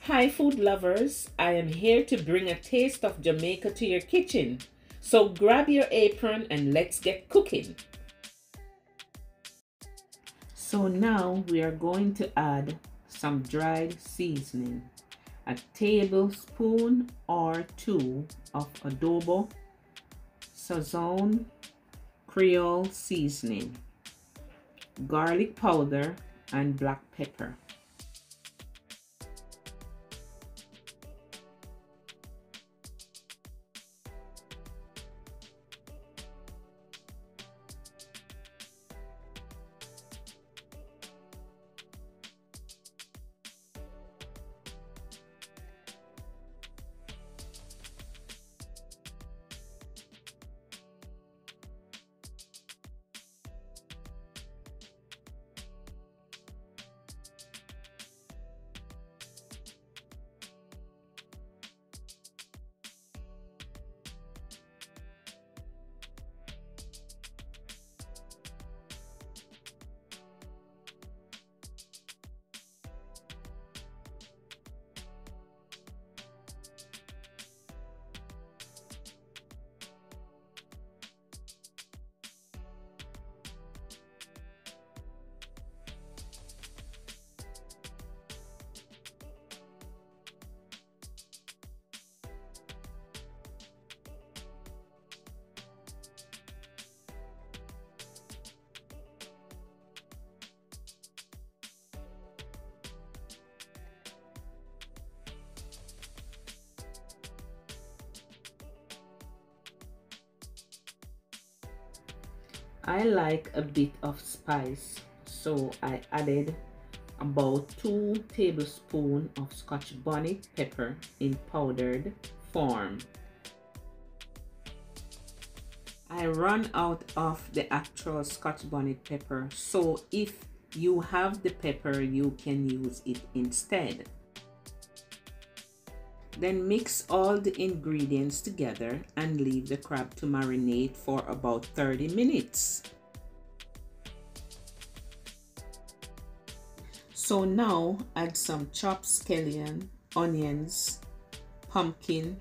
Hi food lovers, I am here to bring a taste of Jamaica to your kitchen. So grab your apron and let's get cooking. So now we are going to add some dried seasoning. A tablespoon or two of adobo, Sazon, Creole seasoning, garlic powder, and black pepper. I like a bit of spice, so I added about 2 tablespoons of Scotch bonnet pepper in powdered form. I ran out of the actual Scotch bonnet pepper, so if you have the pepper, you can use it instead. Then mix all the ingredients together and leave the crab to marinate for about 30 minutes. So now add some chopped scallion, onions, pumpkin,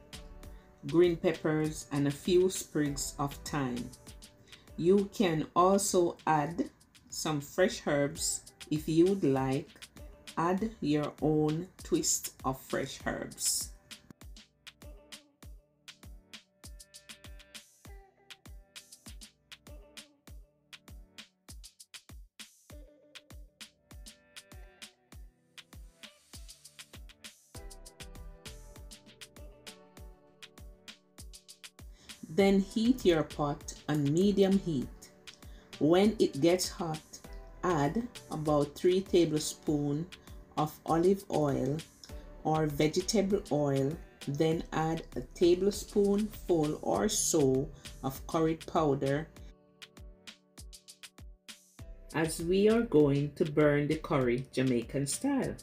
green peppers, and a few sprigs of thyme. You can also add some fresh herbs if you'd like. Add your own twist of fresh herbs. Then heat your pot on medium heat. When it gets hot, add about 3 tablespoons of olive oil or vegetable oil. Then add a tablespoonful or so of curry powder, as we are going to burn the curry Jamaican style.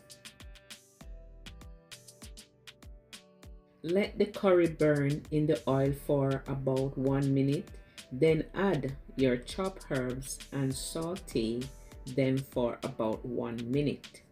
Let the curry burn in the oil for about 1 minute, then add your chopped herbs and saute them for about 1 minute.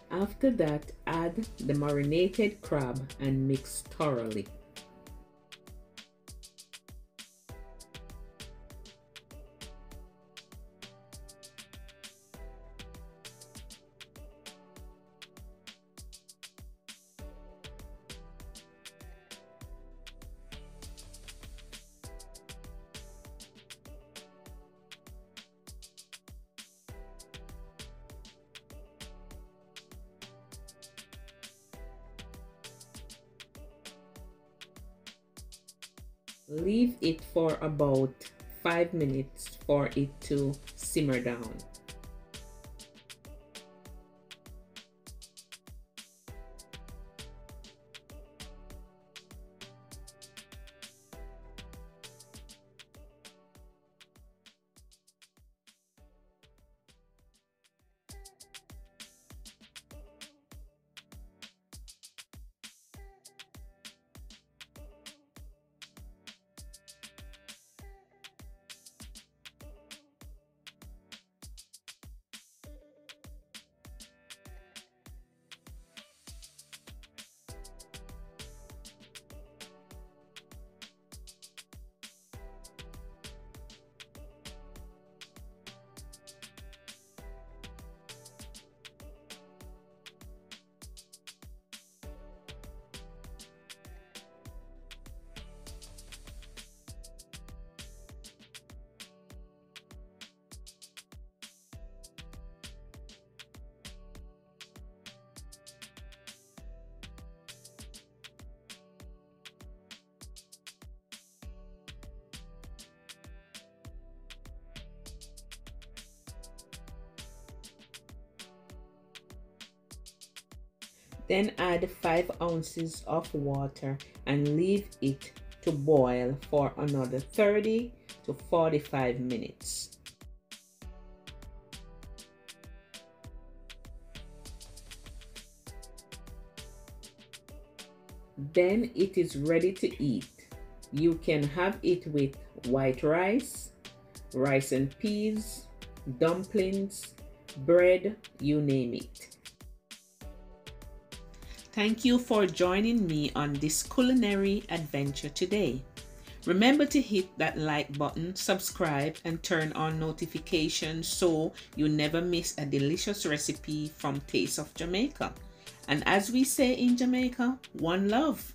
After that, add the marinated crab and mix thoroughly. Leave it for about 5 minutes for it to simmer down. Then add 5 ounces of water and leave it to boil for another 30 to 45 minutes. Then it is ready to eat. You can have it with white rice, rice and peas, dumplings, bread, you name it. Thank you for joining me on this culinary adventure today. Remember to hit that like button, subscribe, and turn on notifications so you never miss a delicious recipe from Taste of Jamaica. And as we say in Jamaica, one love.